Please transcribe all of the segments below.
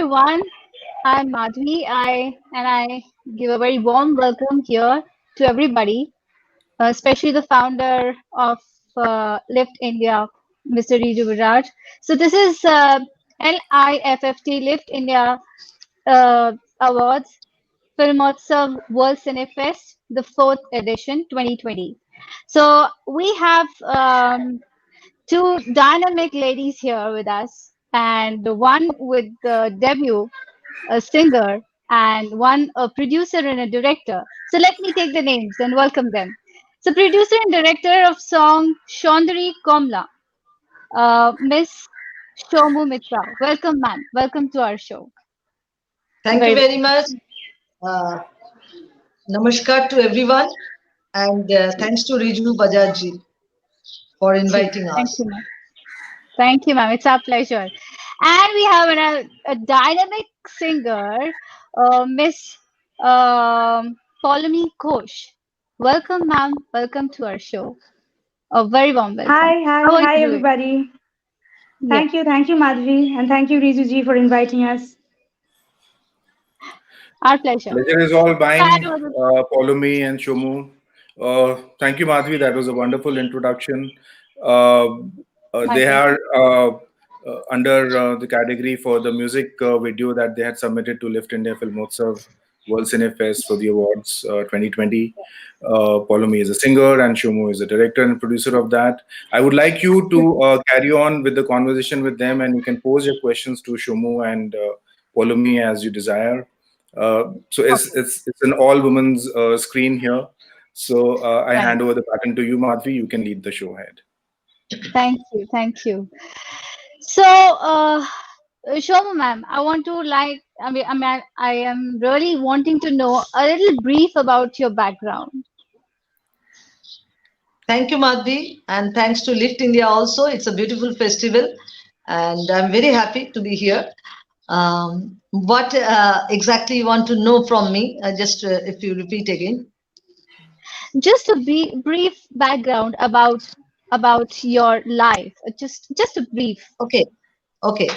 everyone. I'm Madhvi. I give a very warm welcome here to everybody, especially the founder of Lift India, Mr. Riju Viraj. So this is LIFFT Lift India Awards Filmotsav World Cinefest, the fourth edition, 2020. So we have two dynamic ladies here with us, and one with the debut, a singer, and one a producer and a director. So let me take the names and welcome them. So, producer and director of song Shondari Komla, Miss Shomu Mitra. Welcome, ma'am. Welcome to our show. Thank you Very very much. Uh, Namaskar to everyone, and thanks to Riju Bajaj for Ji. inviting Thank us. you, ma'am. Thank you, ma'am. It's our pleasure. And we have a dynamic singer, Miss Pauline Ghosh. Welcome, ma'am. Welcome to our show. A very warm welcome. How are Hi you doing? everybody. Yeah, Thank you, Madhvi, and thank you, Rizuji, for inviting us. our pleasure. Pleasure is all That mine, was Paulomi and Shomu. Thank you, Madhvi. That was a wonderful introduction. Uh, my they pleasure. are under the category for the music video that they had submitted to Lift India Filmotsav World Cinefest for the awards 2020. Paulomi is a singer and Shomu is a director and producer of that. I would like you to carry on with the conversation with them, and you can pose your questions to Shomu and Paulomi as you desire. So it's an all women's screen here. So I Right. hand over the baton to you, Madhvi. You can lead the show ahead. Thank you. Thank you. So, Shoma ma'am, I want to I am really wanting to know a little brief about your background. Thank you, Madhvi, and thanks to Lift India also. It's a beautiful festival, and I'm very happy to be here. What exactly you want to know from me? Just if you repeat again. Just a brief background about your life. Just a brief. Okay, okay,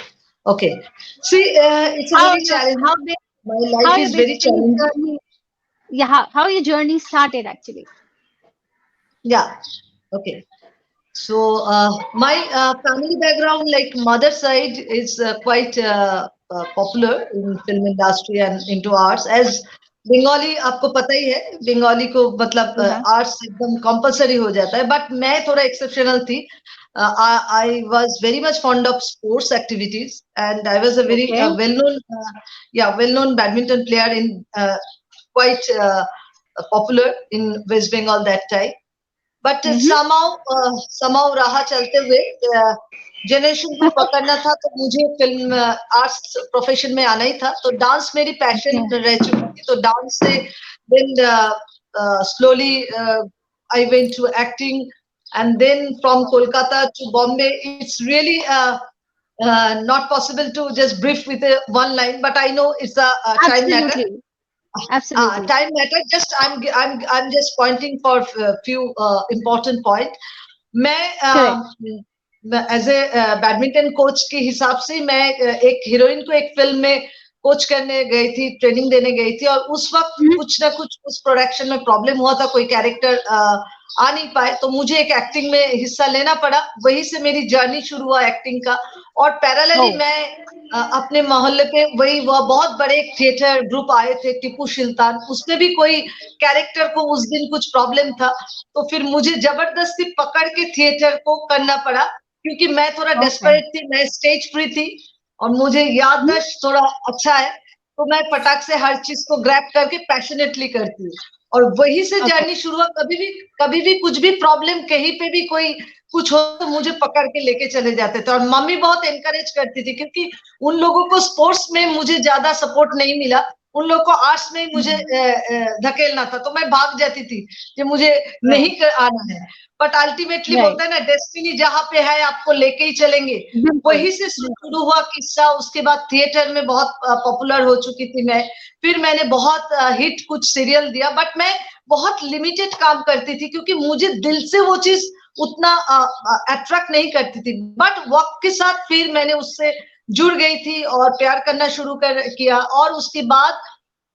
okay. See, it's a How very your challenging. how My how life your is very basically challenging. journey, yeah, how your journey started actually. Yeah. Okay. So my family background, like mother side, is quite popular in film industry and into arts. As Bengali, आपको पता ही है, Bengali को मतलब Yeah. arts एकदम compulsory हो जाता है. But मैं थोड़ा exceptional थी. I was very much fond of sports activities, and I was a very Okay. well-known badminton player in quite popular in West Bengal that time. But Mm-hmm. समाउ रहा चलते हुए जनरेशन को पकड़ना था तो मुझे फिल्म आर्ट्स प्रोफेशन में आना ही था तो डांस मेरी पैशन Yeah. रह चुकी थी तो डांस से then slowly I went to acting and then from Kolkata to Bombay it's really not possible to just brief with one line but I know it's a time matter. Absolutely. Absolutely. Time matter. Just I'm just pointing for a few important point. Correct. मैं as A badminton coach के हिसाब से मैं एक heroine को एक film में coach करने गई थी ट्रेनिंग देने गई थी और उस वक्त Mhm. कुछ ना कुछ उस प्रोडक्शन में प्रॉब्लम हुआ था कोई कैरेक्टर आ नहीं पाए तो मुझे एक एक्टिंग में हिस्सा लेना पड़ा वहीं से मेरी जर्नी शुरू हुआ एक्टिंग का और पैरेलली Oh. मैं अपने मोहल्ले पे वही वह बहुत बड़े एक थिएटर ग्रुप आए थे टीपू सुल्तान उसमें भी कोई कैरेक्टर को उस दिन कुछ प्रॉब्लम था तो फिर मुझे जबरदस्ती पकड़ के थिएटर को करना पड़ा क्योंकि मैं थोड़ा Okay. डेस्परेट थी मैं स्टेज फ्री थी और मुझे Mhm. याददाश्त थोड़ा अच्छा है तो मैं फटाक से हर चीज को ग्रैब करके पैशनेटली करती हूँ और वही से Okay. जर्नी शुरू हुआ कभी भी कुछ भी प्रॉब्लम कहीं पे भी कोई कुछ हो तो मुझे पकड़ के लेके चले जाते थे और मम्मी बहुत एनकरेज करती थी क्योंकि उन लोगों को स्पोर्ट्स में मुझे ज्यादा सपोर्ट नहीं मिला उन लोगों को आर्ट्स में ही मुझे धकेलना था तो मैं भाग जाती थी कि मुझे Right. नहीं आना है बट अल्टीमेटली Right. बोलता है ना डेस्टिनी जहाँ पे है आपको लेके ही चलेंगे बिल्कुल. वही से शुरू हुआ किस्सा उसके बाद थिएटर में बहुत पॉपुलर हो चुकी थी मैं फिर मैंने बहुत हिट कुछ सीरियल दिया बट मैं बहुत लिमिटेड काम करती थी क्योंकि मुझे दिल से वो चीज उतना अट्रैक्ट नहीं करती थी बट वक्त के साथ फिर मैंने उससे जुड़ गई थी और प्यार करना शुरू किया। और उसके बाद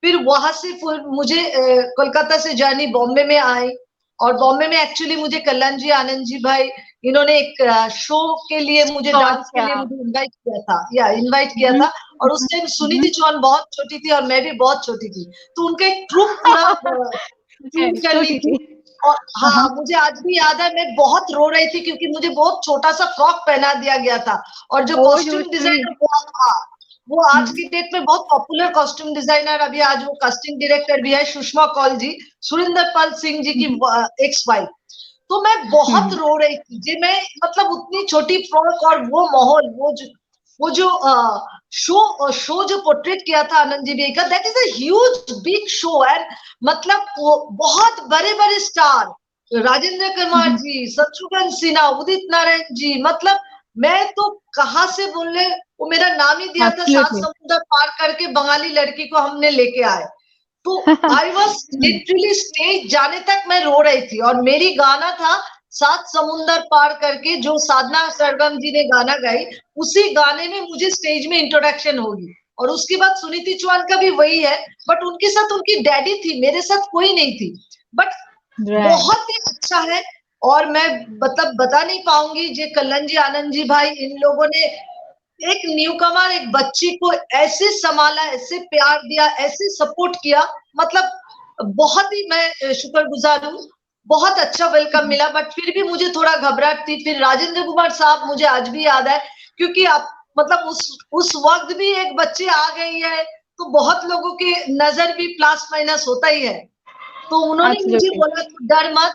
फिर वहां से मुझे कोलकाता से जानी बॉम्बे में आई। और बॉम्बे में एक्चुअली मुझे कल्याण जी, आनंद जी भाई, इन्होंने एक शो के लिए मुझे, डांस के लिए मुझे इनवाइट किया था, इनवाइट किया था। और उस टाइम सुनीति चौहान बहुत छोटी थी और मैं भी बहुत छोटी थी, तो उनका एक ट्रूप पूरा ट्यून कर ली थी। और हाँ, मुझे आज भी याद है, मैं बहुत रो रही थी क्योंकि मुझे बहुत छोटा सा फ्रॉक पहना दिया गया था। और जो कॉस्ट्यूम डिजाइनर वो आज की डेट में बहुत पॉपुलर कॉस्ट्यूम डिजाइनर, अभी आज वो कास्टिंग डायरेक्टर भी है, सुषमा कौल जी, सुरिंदर पाल सिंह जी की एक्स वाइफ। तो मैं बहुत रो रही थी जी, मैं मतलब उतनी छोटी फ्रॉक और वो माहौल, वो जो शो जो पोर्ट्रेट किया था आनंद जी भी का, that is a huge big show. And मतलब बहुत बड़े बड़े स्टार, राजेंद्र कुमार जी, शत्रुघ्न सिन्हा, उदित नारायण जी, मतलब मैं तो कहाँ से बोले, वो मेरा नाम ही दिया था, 7 समुद्र पार करके बंगाली लड़की को हमने लेके आए। तो आई वॉज लिटरली स्टेज जाने तक मैं रो रही थी। और मेरी गाना था 7 समुंदर पार करके, जो साधना सरगम जी ने गाना गाई, उसी गाने में मुझे स्टेज में इंट्रोडक्शन होगी। और उसके बाद सुनीति चौहान का भी वही है, बट उनके साथ उनकी डैडी थी, मेरे साथ कोई नहीं थी। बट बहुत ही अच्छा है। और मैं मतलब बता नहीं पाऊंगी, जे कल्याण जी, आनंद जी भाई, इन लोगों ने एक न्यूकमर, एक बच्ची को ऐसे संभाला, ऐसे प्यार दिया, ऐसे सपोर्ट किया, मतलब बहुत ही मैं शुक्रगुजार हूँ। बहुत अच्छा वेलकम मिला। बट फिर भी मुझे थोड़ा घबराहट थी। फिर राजेंद्र कुमार साहब मुझे आज भी याद है, क्योंकि आप मतलब उस वक्त भी एक बच्ची आ गई है, तो बहुत लोगों की नजर भी प्लस माइनस होता ही है। तो उन्होंने मुझे बोला, डर मत,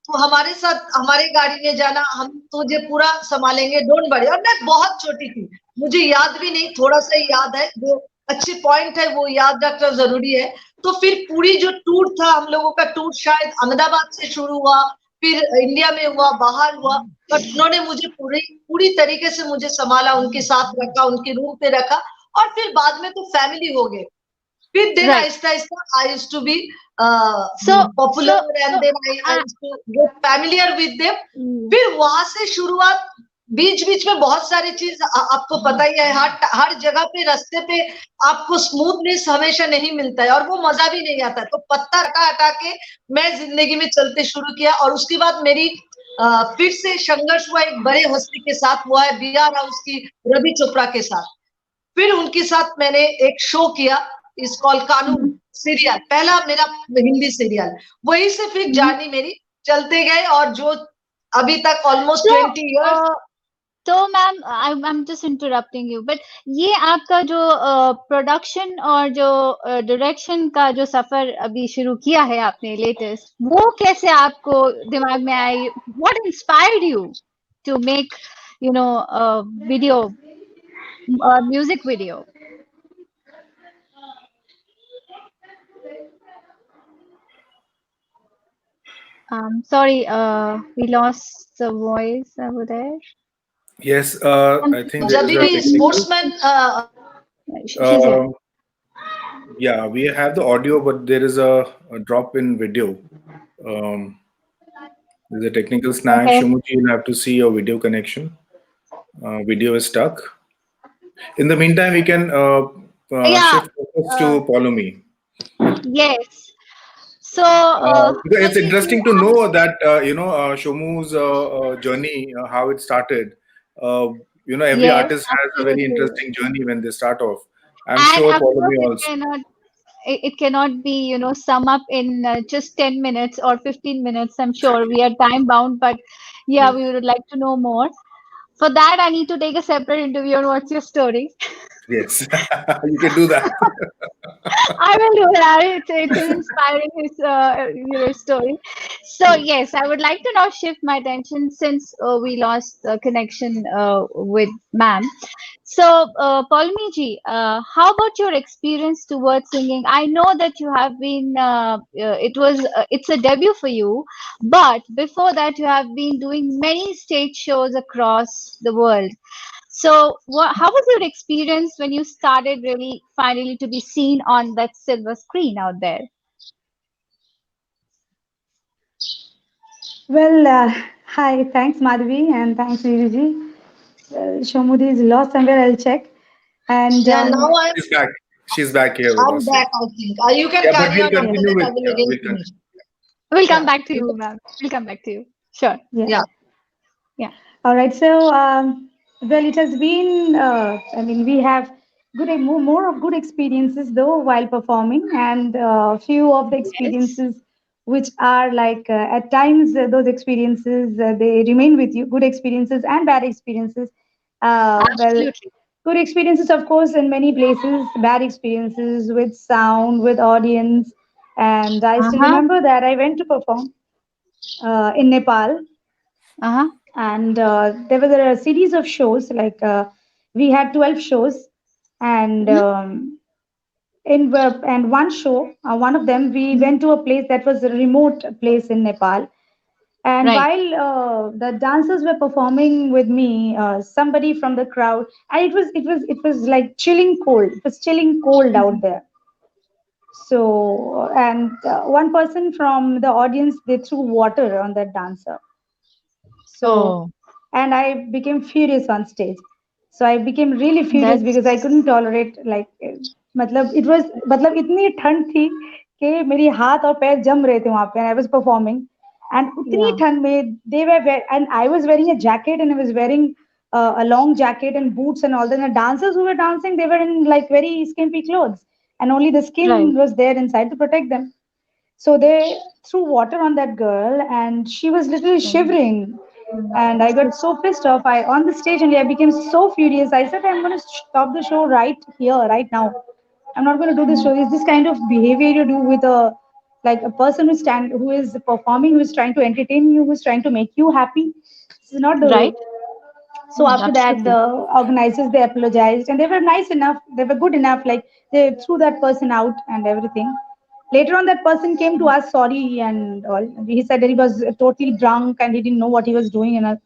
तो हमारे साथ हमारे गाड़ी में जाना, हम तुझे पूरा संभालेंगे, डोंट वरी। और मैं बहुत छोटी थी, मुझे याद भी नहीं, थोड़ा सा याद है, जो अच्छे पॉइंट है वो याद रखना जरूरी है। तो फिर पूरी जो टूर था, हम लोगों का टूर शायद अहमदाबाद से शुरू हुआ, फिर इंडिया में हुआ, बाहर हुआ, बट उन्होंने मुझे पूरी तरीके से मुझे संभाला, उनके साथ रखा, उनके रूम पे रखा। और फिर बाद में तो फैमिली हो गए। फिर देन आहिस्ता आहिस्ता I used to be popular, and then I used to get familiar with them. फिर वहां से शुरुआत, बीच बीच में बहुत सारी चीज आपको पता ही है, हर जगह पे, रास्ते पे आपको स्मूथनेस हमेशा नहीं मिलता है, और वो मजा भी नहीं आता। तो पत्ता हटा हटा के मैं जिंदगी में चलते शुरू किया। और उसके बाद मेरी फिर से संघर्ष हुआ, एक बड़े हस्ती के साथ हुआ है, बीआर हाउस की रवि चोपड़ा के साथ। फिर उनके साथ मैंने एक शो किया, इस कॉल कानून सीरियल, पहला मेरा हिंदी सीरियल। वहीं से फिर जर्नी मेरी चलते गए, और जो अभी तक ऑलमोस्ट 20 इयर्स। तो ma'am, I am just interrupting you, but ये आपका जो प्रोडक्शन और जो डायरेक्शन का जो सफर अभी शुरू किया है आपने लेटेस्ट, वो कैसे आपको दिमाग में आई? What inspired you to make video, music video? Sorry, we lost the voice over there. Yes, I think there is a technical. Sportsman. Yeah, we have the audio, but there is a drop in video. There's a technical snag. Okay. Shumuji, you'll have to see your video connection. Video is stuck. In the meantime, we can shift focus to Paulomi. Yes. So it's interesting to know that Shomu's journey, how it started. Every artist has a very interesting journey when they start off. I'm sure Paulomi also. It cannot be, sum up in just 10 minutes or 15 minutes. I'm sure we are time bound, but yeah, we would like to know more. For that, I need to take a separate interview on what's your story. Yes, you can do that. I will do that. It's inspiring, his story. So yes, I would like to now shift my attention, since we lost connection with ma'am. So, Paulmi ji, how about your experience towards singing? I know that you have been, it's a debut for you, but before that you have been doing many stage shows across the world. So, how was your experience when you started really finally to be seen on that silver screen out there? Well, hi, thanks Madhavi, and thanks Riruji. Shomudi is lost somewhere, I'll check. And Yeah, now She's back. She's back here with I'm us. back, I think. You can Yeah, but carry we'll on after continue that. with. I will Yeah, again we'll finish. continue. We'll come Yeah. back to you, ma'am. We'll come back to you. Sure. yeah. Yeah. Yeah. All right. So, well, it has been, I mean, we have more of good experiences though while performing, and few of the Yes. experiences which are like at times those experiences they remain with you, good experiences and bad experiences. Well, Absolutely. good experiences, of course, in many places, bad experiences with sound, with audience. And I still Uh-huh. remember that I went to perform in Nepal, Uh-huh. and there were a series of shows like we had 12 shows, and Mhm. and one show, one of them, we went to a place that was a remote place in Nepal. And Right. while the dancers were performing with me, somebody from the crowd, and it was like chilling cold, it was chilling cold out Mhm. there. So, and one person from the audience, they threw water on that dancer. So, Oh, and I became furious on stage. So I became really furious because I couldn't that's tolerate like मतलब it was मतलब इतनी ठंड थी कि मेरी हाथ और पैर जम रहे थे वहां पे, and I was performing, and उतनी yeah. ठंड में they were and I was wearing a jacket, and I was wearing a long jacket and boots and all that. And the dancers who were dancing, they were in like very skimpy clothes, and only the Right. skin was there inside to protect them. So they threw water on that girl, and she was literally Oh, shivering. And I got so pissed off. I on the stage only, I became so furious. I said, "I'm going to stop the show right here, right now. I'm not going to do this mhm. show. Is this kind of behavior you do with a like a person who is performing, who is trying to entertain you, who is trying to make you happy? This is not the way." Right. So after that, the Absolutely. organizers, they apologized, and they were nice enough, they were good enough, like they threw that person out and everything. Later on, that person came to us sorry and all. He said that he was totally drunk and he didn't know what he was doing, and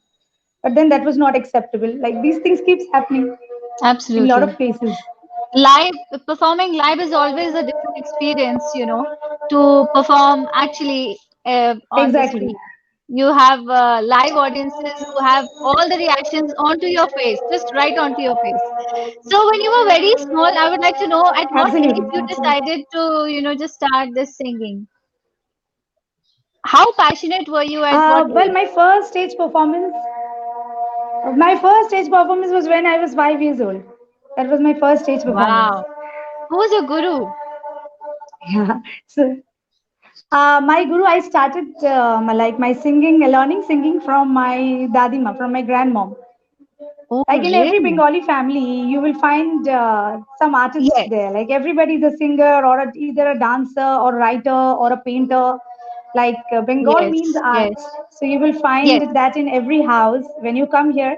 but then that was not acceptable. Like these things keeps happening in a lot Absolutely. of places. Live performing live is always a different experience, to perform actually on the Exactly. screen. You have live audiences who have all the reactions onto your face, just right onto your face. So when you were very small, I would like to know at what age Absolutely. you Absolutely. decided to, just start this singing. How passionate were you at what Well, age? my first stage performance was when I was 5 years old. That was my first stage performance. Wow. Who was your guru? Yeah. So my guru, I started like my singing, learning singing from my dadima, from my grandmom. Oh, Like in every really? Bengali family, you will find some artists Yes, there. Like everybody is a singer or either a dancer or writer or a painter. Like Bengal means yes, art, yes, so you will yes. find that in every house when you come here.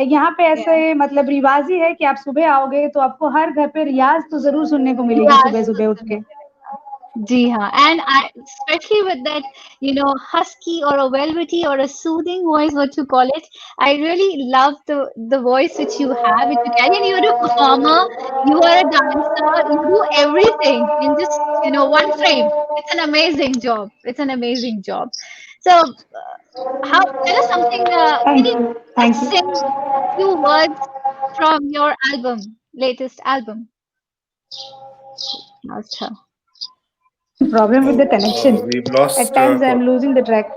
यहाँ पे Yeah. ऐसे मतलब रिवाज ही है कि आप सुबह आओगे तो आपको हर घर पे रियाज तो जरूर सुनने को मिलेगी Yeah, सुबह सुबह उठ के. Ji haan. And especially with that, husky or a velvety or a soothing voice, what you call it, I really love the voice which you have, which you carry. And you're a performer, you are a dancer, you do everything in just, one frame. It's an amazing job. It's an amazing job. So, how tell us something. Can Thank you you, just thank you. sing few words from your album, latest album? Acha. Problem with the Oh, connection. we've lost. At times I'm losing the track.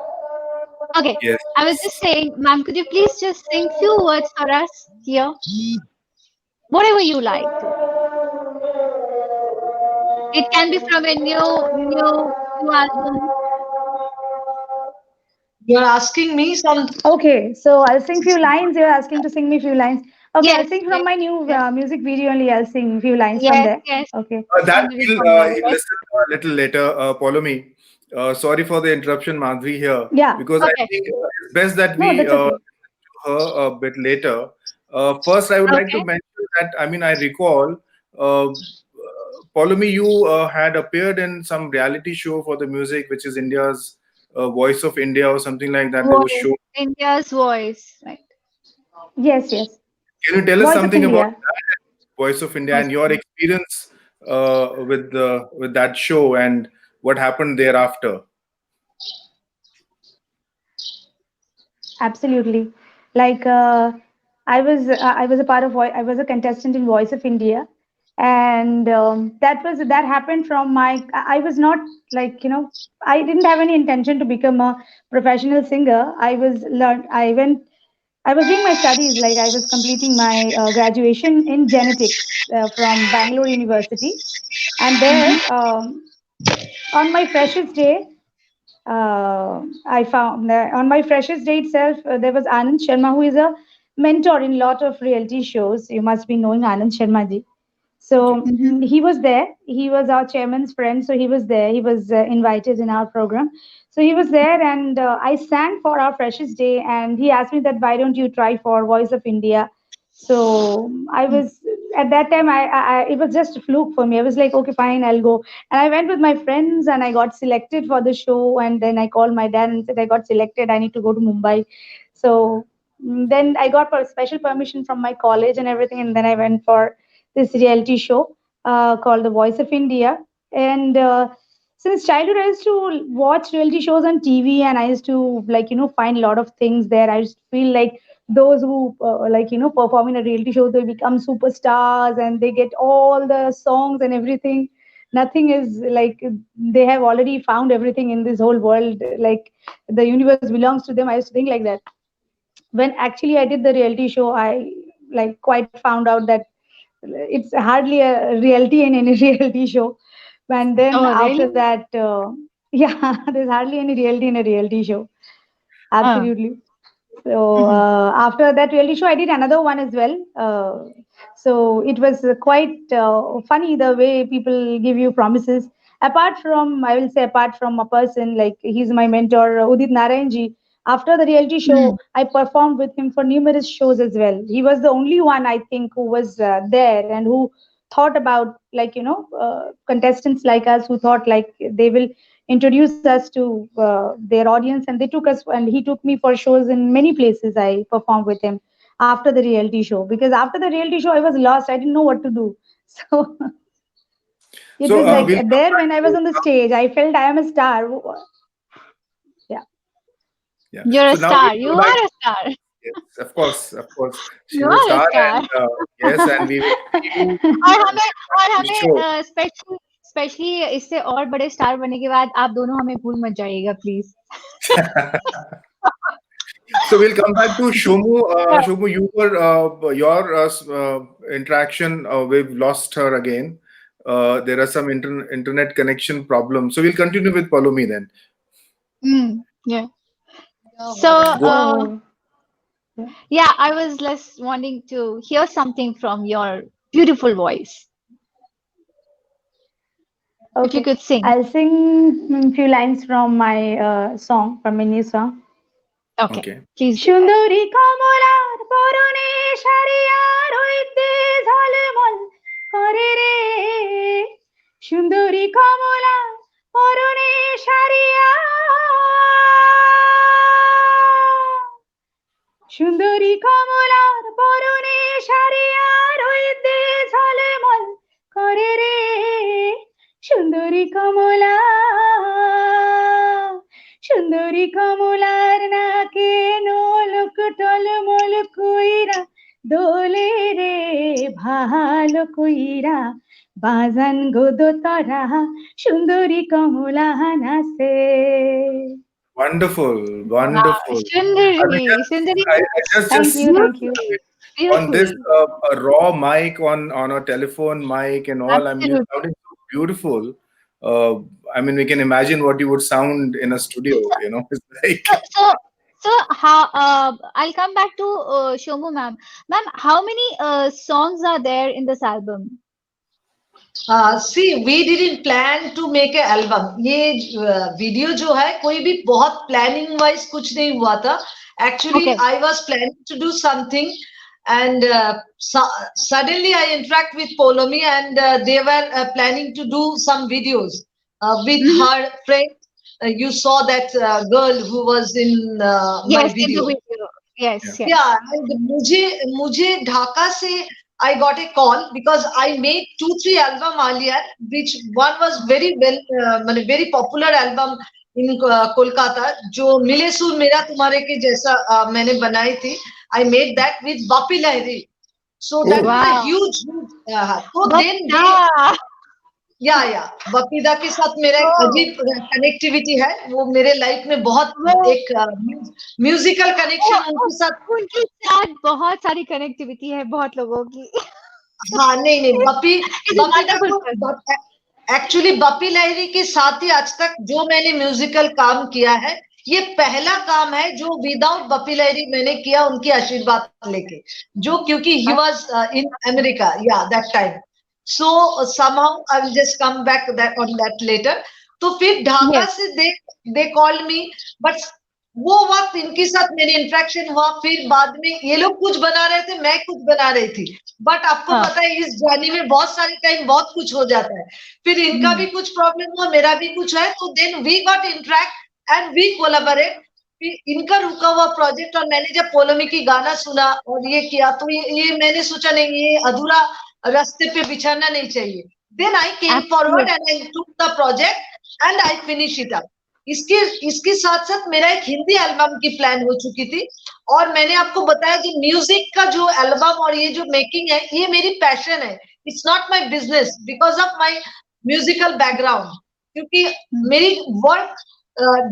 Okay, Yes. I was just saying, ma'am, could you please just sing few words for us here? Whatever you like to. It can be from a new album. You're asking me some. Okay, so I'll sing few lines. You're asking to sing me few lines. Okay, I'll Yes, sing from yes, my new yes, music video only. I'll sing few lines from yes, there. yes. Okay. That Somebody we'll from there. Yes. listen a little later, Paulomi. Sorry for the interruption, Madhvi here, Yeah. because I Okay. think it's best that No, we that's okay. her a bit later. First, I would like to Okay. mention that I recall, Paulomi, you had appeared in some reality show for the music, which is India's Voice of India or something like that. There was Voice. show. India's voice. Right. Yes, yes. Can you tell us Voice of something about India. that, Voice of India, Voice and of your India. experience with that show and what happened thereafter? Absolutely. Like I was a part of I was a contestant in Voice of India, and that happened from my. I was not like, I didn't have any intention to become a professional singer. I was doing my studies, like I was completing my graduation in genetics from Bangalore University, and there on my freshest day, I found on my freshest day itself, there was Anand Sharma, who is a mentor in a lot of reality shows. You must be knowing Anand Sharma ji. So Okay. Mm-hmm. he was there. He was our chairman's friend. So he was there. He was invited in our program. So he was there, and I sang for our freshest day. And he asked me that, why don't you try for Voice of India? So I was at that time. It was just a fluke for me. I was like, okay, fine, I'll go. And I went with my friends, and I got selected for the show. And then I called my dad and said, I got selected. I need to go to Mumbai. So then I got for special permission from my college and everything. And then I went for this reality show called The Voice of India. And since childhood, I used to watch reality shows on TV, and I used to, like, find a lot of things there. I used to feel like those who like, perform in a reality show, they become superstars and they get all the songs and everything. Nothing is like, they have already found everything in this whole world. Like, the universe belongs to them. I used to think like that. When actually I did the reality show, I like quite found out that it's hardly a reality in any reality show. And then Oh, after really? that, yeah, there's hardly any reality in a reality show. Oh. Absolutely. So Mm-hmm. after that reality show, I did another one as well. So it was quite funny the way people give you promises. Apart from, I will say, apart from a person like, he's my mentor, Udit Narayanji. After the reality show, I performed with him for numerous shows as well. He was the only one, I think, who was there and who thought about, like, contestants like us, who thought like they will introduce us to their audience, and they took us, and he took me for shows in many places. I performed with him after the reality show, because after the reality show I was lost. I didn't know what to do. So it So was like we'll come there back when I was to on the stage, I felt I am a star. Yeah. yeah. You're a So now we'll star. You come back. are a star. Yes, of course, of course. You She's a are a star, star. and yes, and we will see you और on the show. हमें specially इससे और बड़े star बनने के बाद आप दोनों हमें भूल मत जाइएगा please. So we'll come back to Shomu. Shomu, you were your interaction. We've lost her again. There are some internet connection problems. So we'll continue with Palomi then. Yeah. So Go on. Oh, yeah, I was less wanting to hear something from your beautiful voice. If you okay. could sing. I'll sing a few lines from my song, from my new song. Okay, Okay. please do that. সুন্দরী কমলার পরনে শাড়িয়ার হইতে ঝলমল করে রে, সুন্দরী কমলার পরনে শাড়িয়া, সুন্দরী কমলার পরনে শাড়িয়ার হইতে ঝলমল করে রে, সুন্দরী কমলা, সুন্দরী কমলার নাকে নোলক টলমল কইরা দোলে রে, ভালো কইরা বাজান গোদো তরা, সুন্দরী কমলা নাচে. Wonderful, Wow, wonderful. I mean, Sundari, I just Thank you, thank you. on this beautiful. a raw mic on a telephone mic and all. I mean, you're Absolutely. sounding so beautiful. I mean, we can imagine what you would sound in a studio. It's like So how I'll come back to Shomu ma'am. Ma'am, how many songs are there in this album? See, we didn't plan to make an album. ये video जो है कोई भी बहुत planning wise कुछ नहीं हुआ था. Actually, Okay. I was planning to do something, and suddenly I interact with Polomi, and they were planning to do some videos with her friend. You saw that girl who was in my Yes, in video. the video. Yes, Yeah. yes. Yeah, and मुझे ढाका से I got a call because I made 2-3 album earlier, which one was very well, very popular album in Kolkata, जो मिले सुर मेरा तुम्हारे के जैसा मैंने बनाई थी. I made that with Bapi Lahiri. So that was a Wow. huge. So then Yeah. या बपीदा के साथ मेरा एक Oh. अजीब कनेक्टिविटी है, वो मेरे लाइफ में बहुत वो- एक म्यूजिकल कनेक्शन उनके साथ। उनके साथ बहुत सारी कनेक्टिविटी है बहुत लोगों की। हाँ नहीं He's a wonderful person. Actually Bappi Lahiri के साथ ही आज तक जो मैंने म्यूजिकल काम किया है, ये पहला काम है जो विदाउट बपी लहरी मैंने किया उनकी आशीर्वाद लेके, जो क्योंकि ही वाज इन अमेरिका या that time. So somehow I will just come back that on that letter. तो फिर ढाका Yes. से दे कॉल्ड मी, बट वो वक्त इनके साथ मेरी इंटरेक्शन हुआ। फिर बाद में ये लोग कुछ बना रहे थे, मैं कुछ बना रही थी, बट आपको हाँ. पता है इस जर्नी में बहुत सारे टाइम बहुत कुछ हो जाता है। फिर इनका भी कुछ प्रॉब्लम हुआ, मेरा भी कुछ है, तो then we got interact and we collaborate. इनका रुका हुआ प्रोजेक्ट, और मैंने जब पोलोमी की गाना सुना और ये किया, तो ये मैंने सोचा नहीं, ये अधूरा रास्ते पे बिछाना नहीं चाहिए। Then I came forward and I took the project and I finish it up. इसके साथ साथ मेरा एक हिंदी एल्बम की प्लान हो चुकी थी, और मैंने आपको बताया कि म्यूजिक का जो एल्बम और ये जो मेकिंग है, ये मेरी पैशन है। It's not my business because of my musical background, क्योंकि मेरी work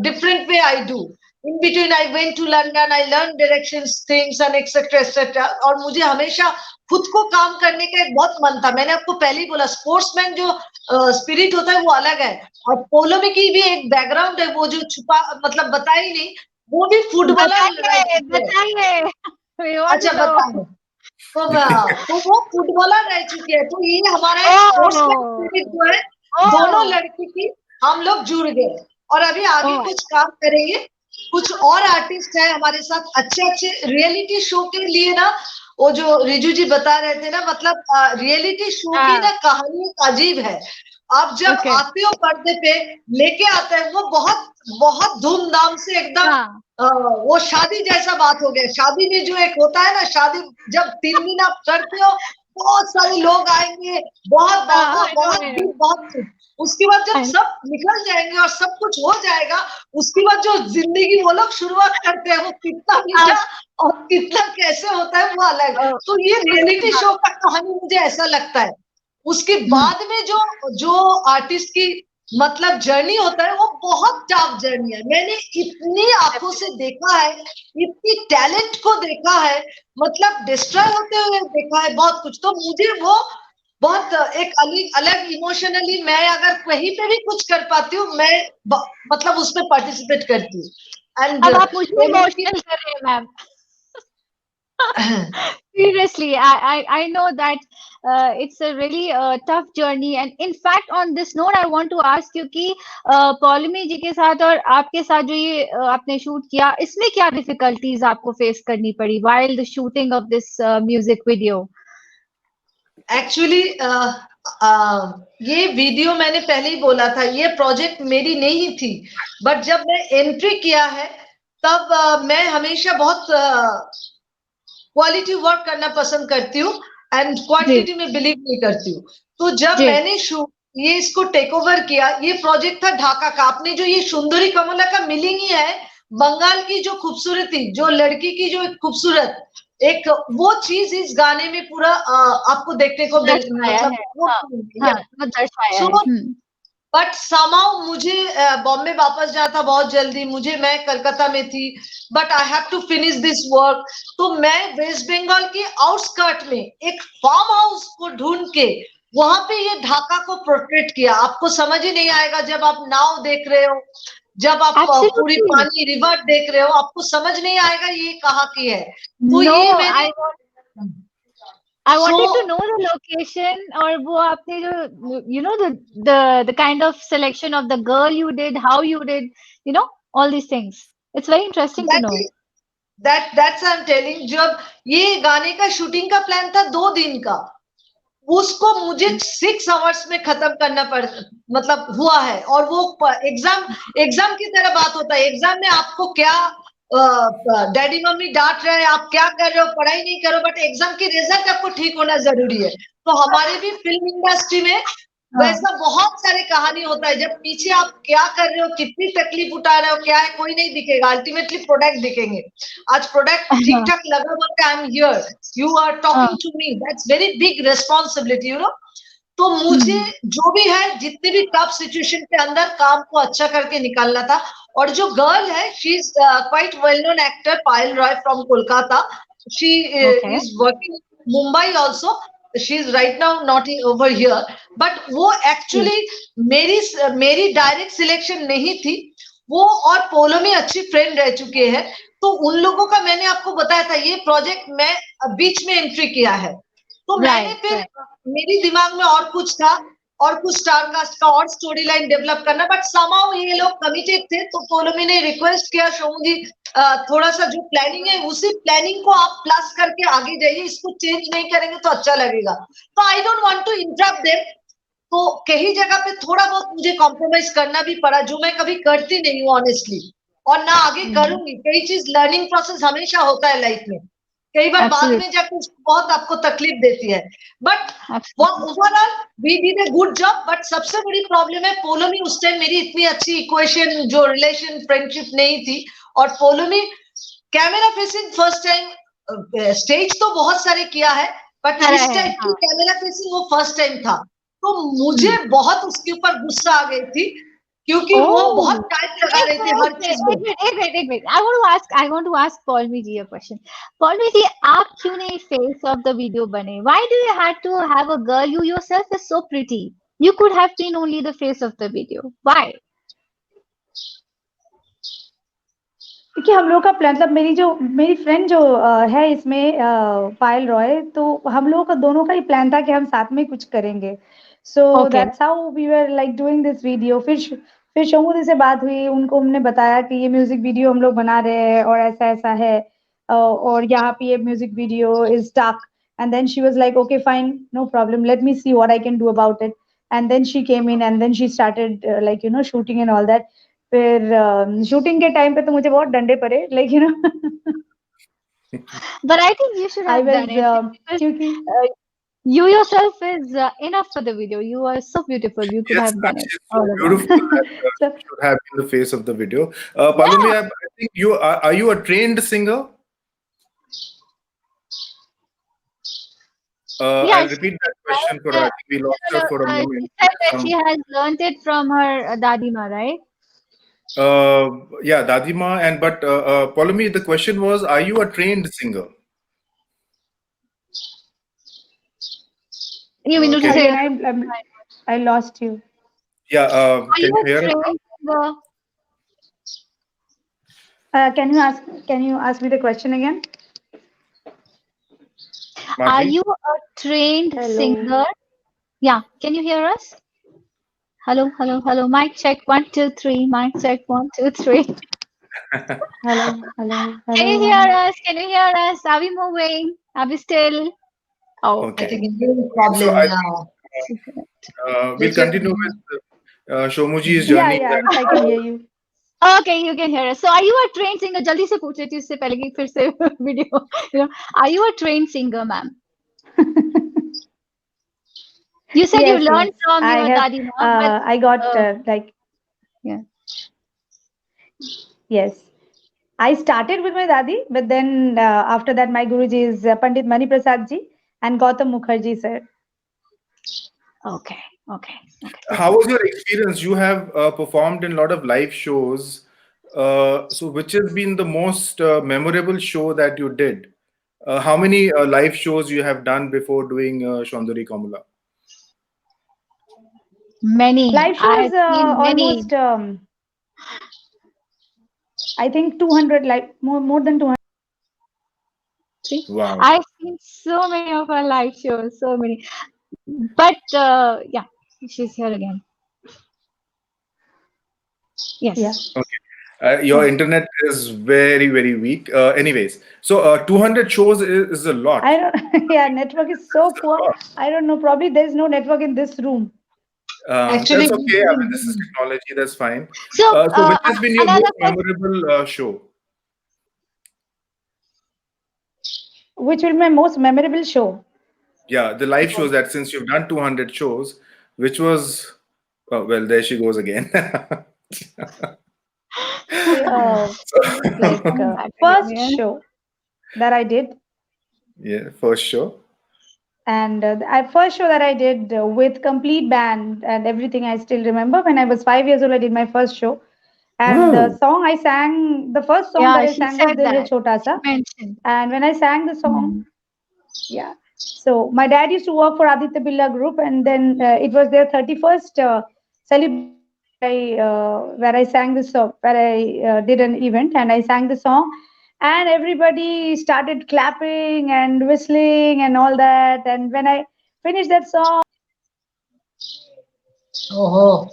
different way I do. In between I went to London, I learn directions, things and etcetera etcetera, और मुझे हमेशा खुद को काम करने का एक बहुत मन था। मैंने आपको पहले ही बोला, स्पोर्ट्समैन जो स्पिरिट होता है वो अलग है, और पोलो में की भी एक बैकग्राउंड है, वो जो छुपा मतलब बताया ही नहीं, वो भी फुटबॉलर। बताइए। अच्छा बताइए। तो वो फुटबॉलर रह चुके हैं, तो ये हमारा एक स्पोर्ट्समैन स्पिरिट जो है, दोनों लड़की की हम लोग जुड़ गए, और अभी आगे कुछ काम करेंगे। कुछ और आर्टिस्ट है हमारे साथ, अच्छे रियलिटी शो के लिए ना, वो जो रिजू जी बता रहे थे ना, मतलब रियलिटी शो की ना कहानी अजीब है। आप जब आते हो पर्दे पे लेके आते हैं, वो बहुत बहुत धूमधाम से एकदम वो शादी जैसा बात हो गया। शादी में जो एक होता है ना, शादी जब 3 दिन आप करते हो, बहुत सारे लोग आएंगे, बहुत उसके बाद जब सब निकल जाएंगे और सब कुछ हो जाएगा, उसके बाद जो जिंदगी वो लोग शुरुआत करते हैं, वो कितना मीठा और कितना कैसे होता है वो अलग। तो ये रियलिटी शो का कहानी मुझे ऐसा लगता है। उसके बाद में जो आर्टिस्ट की मतलब जर्नी होता है, वो बहुत टफ जर्नी है। मैंने इतनी आंखों से देखा है, इतनी टैलेंट को देखा है, मतलब डिस्ट्रॉय होते हुए देखा है बहुत कुछ। तो मुझे वो बहुत एक अलग इमोशनली, मैं अगर कहीं पे भी कुछ कर पाती हूँ, मैं मतलब उसमें पार्टिसिपेट करती हूँ। एंड अब आप मुझे इमोशनल कर रहे हैं ma'am. Seriously, I know that it's a really tough journey, and in fact on this note I want to ask you कि पॉलोमी जी के साथ और आपके साथ जो ये आपने शूट किया, इसमें क्या डिफिकल्टीज आपको फेस करनी पड़ी while the shooting of this music video? Actually ये वीडियो मैंने पहले ही बोला था, ये प्रोजेक्ट मेरी नहीं थी, बट जब मैं एंट्री किया है तब मैं हमेशा बहुत क्वालिटी वर्क करना पसंद करती हूँ एंड क्वांटिटी में बिलीव नहीं करती हूँ। तो जब मैंने ये इसको टेक ओवर किया, ये प्रोजेक्ट था ढाका का। आपने जो ये सुंदरी कमला का मीनिंग ही है बंगाल की जो खूबसूरती, जो लड़की की जो खूबसूरत, एक वो चीज इस गाने में पूरा आपको देखने को मतलब बट समाउ मुझे बॉम्बे वापस जाना था बहुत जल्दी, मैं कलकत्ता में थी, but I have to finish this work. तो मैं वेस्ट बंगाल की आउटस्कर्ट में एक फार्म हाउस को ढूंढ के वहां पे ये ढाका को प्रोटेक्ट किया। आपको समझ ही नहीं आएगा जब आप नाव देख रहे हो, जब आप पूरी पानी रिवर देख रहे हो, आपको समझ नहीं आएगा ये कहाँ की है। तो ये मैंने I wanted to know the location, और वो आपने जो you know the kind of selection of the girl you did, how you did, you know, all these things. It's very interesting to know. That's I'm telling. जब ये गाने का shooting का plan था 2 दिन का, उसको मुझे 6 आवर्स में खत्म करना मतलब हुआ है। और वो एग्जाम की तरह बात होता है। एग्जाम में आपको क्या डैडी मम्मी डांट रहे हैं, आप क्या कर रहे हो, पढ़ाई नहीं करो, बट एग्जाम की रिजल्ट आपको ठीक होना जरूरी है। तो हमारे भी फिल्म इंडस्ट्री में वैसा बहुत सारे कहानी होता है, जब पीछे आप क्या कर रहे हो, कितनी तकलीफ उठा रहे हो, क्या है, कोई नहीं दिखेगा, अल्टीमेटली प्रोडक्ट दिखेंगे। आज प्रोडक्ट ठीक ठाक लगा हुआ, I am here, you are talking to me, that's very big responsibility, you know. तो मुझे जो भी है, जितने भी टफ सिचुएशन के अंदर काम को अच्छा करके निकालना था। और जो गर्ल है, she is quite well known actor, Payal Roy from Kolkata, she is working Mumbai also, she is right now not over here, but वो एक्चुअली मेरी डायरेक्ट सिलेक्शन नहीं थी वो, और पोलोमी अच्छी फ्रेंड रह चुके हैं। तो उन लोगों का मैंने आपको बताया था, ये प्रोजेक्ट मैं बीच में एंट्री किया है, तो मैंने फिर मेरी दिमाग में और कुछ था, और कुछ स्टारकास्ट का और स्टोरी लाइन डेवलप करना, बट समाउ ये लोग कमिटेड थे, तो पोलोमी ने रिक्वेस्ट किया, शोमू जी थोड़ा सा जो प्लानिंग है उसी प्लानिंग को आप प्लस करके आगे जाइए, इसको चेंज नहीं करेंगे तो अच्छा लगेगा। तो I don't want to interrupt them, तो कई जगह पे थोड़ा बहुत मुझे कॉम्प्रोमाइज करना भी पड़ा, जो मैं कभी करती नहीं हूँ ऑनेस्टली, और ना आगे करूंगी। कई चीज लर्निंग प्रोसेस हमेशा होता है लाइफ में, कई बार बाद में जाकर बहुत आपको तकलीफ देती है, but overall we did a good job. But सबसे बड़ी प्रॉब्लम है, पोलोमी उस टाइम मेरी इतनी अच्छी इक्वेशन, जो रिलेशन फ्रेंडशिप नहीं थी, और Paulomi camera facing first time, stage तो बहुत सारे किया है, बट इस टाइप की कैमरा फेसिंग वो फर्स्ट टाइम था। तो मुझे बहुत उसके ऊपर गुस्सा आ गई थी, क्योंकि वो बहुत टाइम लगा रहे थे हर चीज में। Wait. I want to ask Paulmi ji a question. Paulmi ji, आप क्यों नहीं face of the video बने? Why do you had to have a girl? You yourself is so pretty. You could have been only the face of the video. Why? क्योंकि हम लोग का plan, मतलब मेरी फ्रेंड जो है इसमें पायल रॉय, तो हम लोगों का दोनों का ही प्लान था कि हम साथ में कुछ करेंगे। So that's how we were like doing this video. फिर शोमू दी से बात हुई, उनको हमने बताया कि ये म्यूजिक वीडियो हम लोग बना रहे हैं और ऐसा ऐसा है, और यहाँ पे ये music video is stuck, and then she was like okay fine, no problem, let me see what I can do about it. And then she came in and then she started like you know shooting and all that. फिर shooting के time पे तो मुझे बहुत डंडे पड़े, like you know. But I think you should have done it, क्योंकि you yourself is enough for the video. You are so beautiful. You could have done it. So beautiful that you should have been the face of the video. Palumi, I think you are you a trained singer? I'll repeat that question for her. I think we lost her for a moment. She said that she has learned it from her Dadima, right? Yeah, Dadima, and but Palumi, the question was, are you a trained singer? You mean to say I lost you. Yeah, can you hear us? Can you ask me the question again? Are you a trained singer? Yeah, can you hear us? Hello. Mic check 1 2 3. Mic check 1 2 3. Hello. Can you hear us? Are we moving? Are we still? Oh, okay. I think it's a problem now. We'll continue with Shomuji's journey. Yeah, I can hear you. Okay, you can hear us. So, are you a trained singer? जल्दी से पूछ रही थी उससे पहले कि फिर से video. You know, are you a trained singer, ma'am? You said you learned from your Dadi Ma. I got like yeah. Yes, I started with my Dadi, but then after that my Guruji is Pandit Mani Prasad ji and Gautam Mukherjee sir. Okay. How was your experience? You have performed in a lot of live shows. So which has been the most memorable show that you did? How many live shows you have done before doing Shaundari Kamala? Many. Live shows, almost, I think 200, like more than 200. Wow. I've seen so many of her live shows, so many. But yeah, she's here again. Yes. Yeah. Okay. Your internet is very, very weak. Anyways, so 200 shows is a lot. I don't. Yeah, network is so poor. I don't know. Probably there is no network in this room. Actually, that's okay. I mean, this is technology. That's fine. So which has been your most memorable show? Which will be my most memorable show? Yeah, the live shows that since you've done 200 shows, which was, oh, well, there she goes again. Uh, like Coming back first again. show that I did, Yeah, first show. and first show that I did with complete band and everything. I still remember when I was 5 years old. I did my first show, and the Wow. song I sang, the first song that Yeah, I she sang was said Dil Hai that. Chota She Sa. mentioned. And when I sang the song, Hmm. yeah. So my dad used to work for Aditya Birla Group, and then it was their 31st celebration where I sang the song, where I did an event and I sang the song, and everybody started clapping and whistling and all that. And when I finished that song, Oh,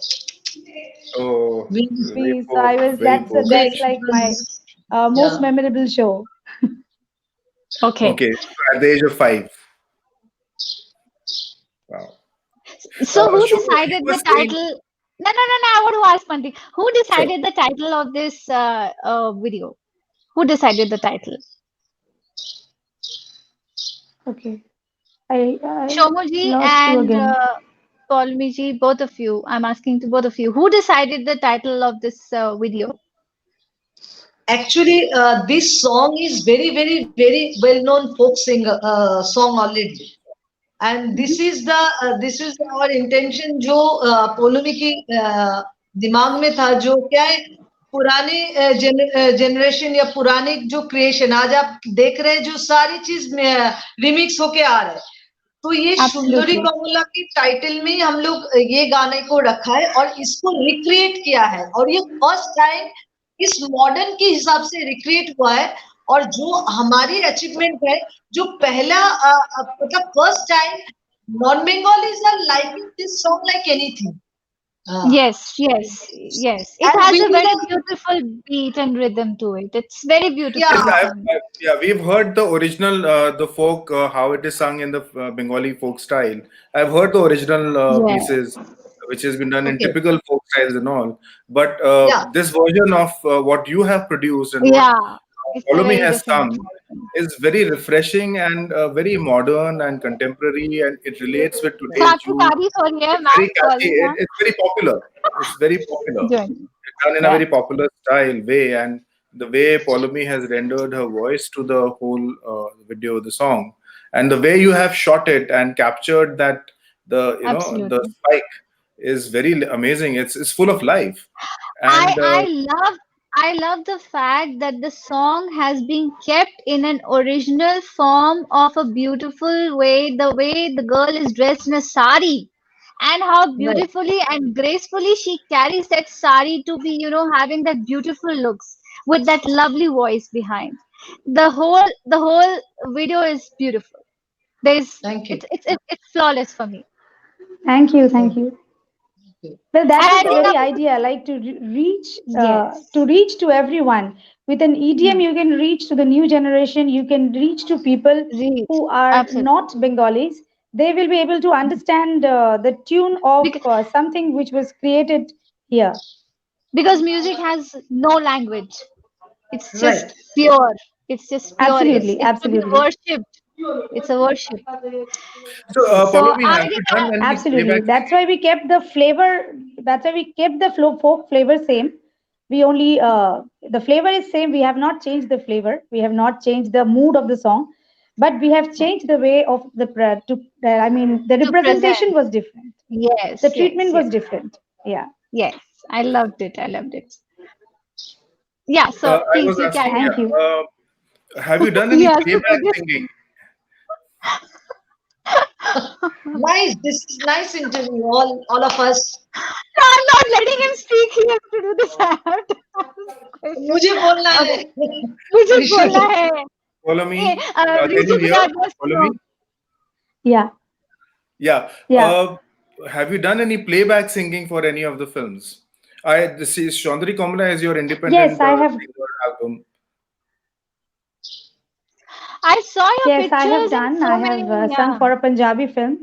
Oh, we, very so I poor, was very poor. we, that's like my was, most yeah. memorable show. Okay. Okay, so at the age of 5. Wow. So who Shobha, you decided were the saying, title? No, no, no, no. I want to ask one thing. Who sure. decided the title of this video? Who decided the title? Okay, I Shomoji lost you and again. Paulmiji, both of you. I'm asking to both of you. Who decided the title of this video? Actually, this song is very, very, very well-known folk singer song already. And this is our intention जो पोलोमी की दिमाग में था जो क्या है पुराने generation या पुराने जो क्रिएशन आज आप देख रहे हैं जो सारी चीज रिमिक्स होके आ रहा है तो ये सुंदरी Absolutely. कमला की टाइटल में हम लोग ये गाने को रखा है और इसको रिक्रिएट किया है और ये फर्स्ट टाइम इस मॉडर्न के हिसाब से रिक्रिएट हुआ है और जो हमारी अचीवमेंट है जो पहला मतलब first time non Bengalis are liking this song like anything Yes, yes, yes. It and has we a did very beautiful beat and rhythm to it. It's very या beautiful Yes, song. yeah, we've heard the original, the folk, how it is sung in the Bengali folk style. I've heard the original Yeah. pieces, which has been done in okay typical folk styles and all. But या this version of what you have produced and what Yeah. It's a Follow Me very has different sung version. is very refreshing and very modern and contemporary, and it relates with today's आपकी youth. तारीफ हो रही है It's ma'am very catchy. Sorry ma'am It's very popular. It's very popular. Join It's done in a या very popular style way, and the way Paulomi has rendered her voice to the whole video, the song, and the way you have shot it and captured that the absolutely spike is very amazing. It's full of life, I and I love I love the fact that the song has been kept in an original form of a beautiful way, the way the girl is dressed in a sari, and how right beautifully and gracefully she carries that sari to be, having that beautiful looks with that lovely voice behind. The whole video is beautiful. There's thank you it's flawless for me. Thank you, thank thank you. Well, And that I was the think very I'm idea, like to yes. reach to everyone. With an EDM, Hmm. you can reach to the new generation. You can reach to people Reach. who are Absolutely. not Bengalis. They will be able to understand the tune of Because, something which was created here. because music has no language. It's right just pure. It's just pure. It's Absolutely, it's to be absolutely. worshipped. It's a worship. so So Paulomi, I have you think done any Absolutely. playback That's singing? why we kept the flavor. That's why we kept the folk flavor same. We only the flavor is same. We have not changed the flavor. We have not changed the mood of the song, but we have changed the way of the I mean, the to present. representation was different. The Yes, yes, treatment yes, was different. Yeah. yes. I loved it. I loved it. Yeah. So I please, was you asking, carry on. Thank you. have you done any Yes. playback singing? Nice this is nice interview all of us No, I'm not letting him speak. He has to do this. I have to ask this question. मुझे बोलना है Okay. मुझे बोलना ऋषि है. Paulomi, Hey, can you hear Rishabh wants to know. Paulomi? Yeah. Yeah. Yeah. Have you done any playback singing for any of the films? This is Chandri Kamala is your Yes, independent I have. singer album. I saw your Yes, I have pictures in done. I so have many. sung Yeah. for a Punjabi film.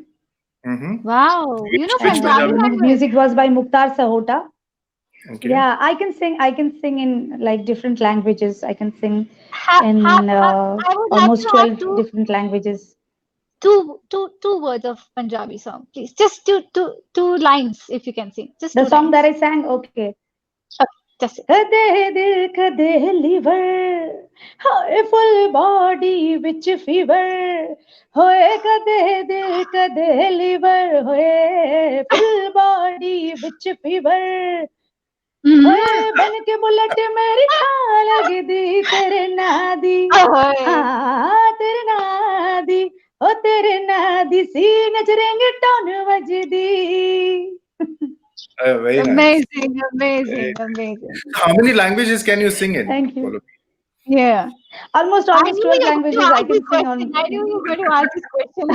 Mm-hmm. Wow. You know Which Punjabi Punjabi And the film? language. music was by Mukhtar Sahota. Okay. Yeah, I can sing. I can sing in like different languages. I can sing Ha, ha, in ha, I would like almost to have 12 different languages. two words of Punjabi song, please. Just two lines, if you can sing. Just The two song lines. that I sang, okay. Just it. Kade dil kade liver, hoye full body ਵਿੱਚ fever, hoye kade dil kade liver, hoye full body ਵਿੱਚ fever, hoye बन के bullet मेरी छाल लगदी तेरे नादी, तेरे नादी, ओ तेरे नादी सीने च ringtone वजदी. Very nice. Amazing, amazing, amazing. How many languages can you sing in? Thank you. Yeah. Almost I 12 knew you were going languages to I ask can this sing question. on. I knew you were going to ask this question.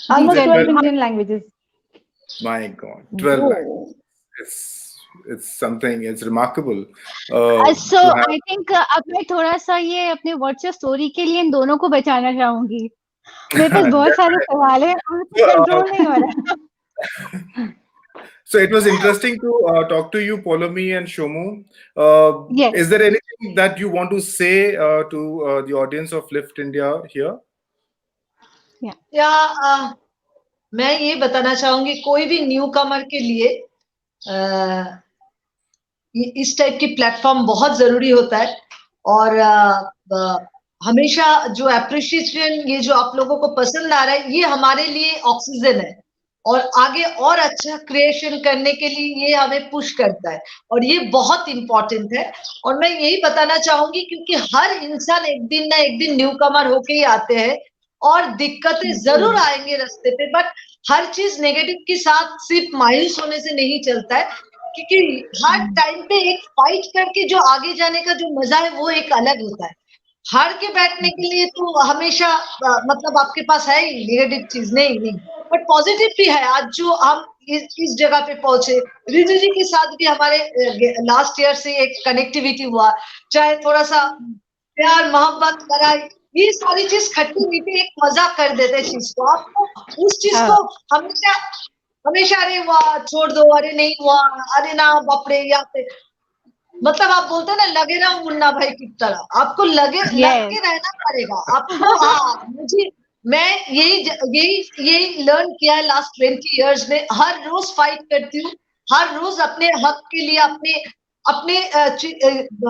Almost Decent. 12 Indian languages. My God, 12 languages. It's something. It's remarkable. So to have- I think अब मैं थोड़ा सा ये अपने WhatsApp story के लिए इन दोनों को बचाना चाहूंगी. मेरे पास बहुत सारे सवाल हैं और कंट्रोल नहीं हो रहा. So it was interesting to talk to you, Poulomi and Shomu. Yes. Is there anything that you want to say to the audience of Lift India here? या मैं ये बताना चाहूंगी, कोई भी न्यू कमर के लिए इस टाइप की प्लेटफॉर्म बहुत जरूरी होता है. और हमेशा जो एप्रिशिएशन, ये जो आप लोगों को पसंद आ रहा है, ये हमारे लिए ऑक्सीजन है और आगे और अच्छा क्रिएशन करने के लिए ये हमें पुश करता है और ये बहुत इंपॉर्टेंट है. और मैं यही बताना चाहूंगी क्योंकि हर इंसान एक दिन ना एक दिन न्यू कमर होके ही आते हैं और दिक्कतें जरूर आएंगे रास्ते पे, बट हर चीज नेगेटिव के साथ सिर्फ मायूस होने से नहीं चलता है, क्योंकि हर टाइम पे एक फाइट करके जो आगे जाने का जो मजा है वो एक अलग होता है. हार के बैठने के लिए तो हमेशा मतलब आपके पास है ही नेगेटिव चीज, नहीं, बट पॉजिटिव भी है. आज जो हम इस जगह पे पहुंचे, रिजू जी के साथ भी हमारे लास्ट ईयर से एक कनेक्टिविटी हुआ, चाहे थोड़ा सा प्यार मोहब्बत लड़ाई, ये सारी चीज खट्टी मीठी एक मजा कर देते चीज को. आपको उस चीज को हमेशा अरे वाह छोड़ दो, अरे नहीं हुआ, अरे ना बापरे, या फिर मतलब आप बोलते हैं ना, लगे ना मुन्ना भाई की तरह, आपको लगे रहना पड़ेगा आपको. हाँ, मैं यही लर्न किया है लास्ट 20 इयर्स में. हर रोज फाइट करती हूँ, हर रोज अपने हक के लिए, अपने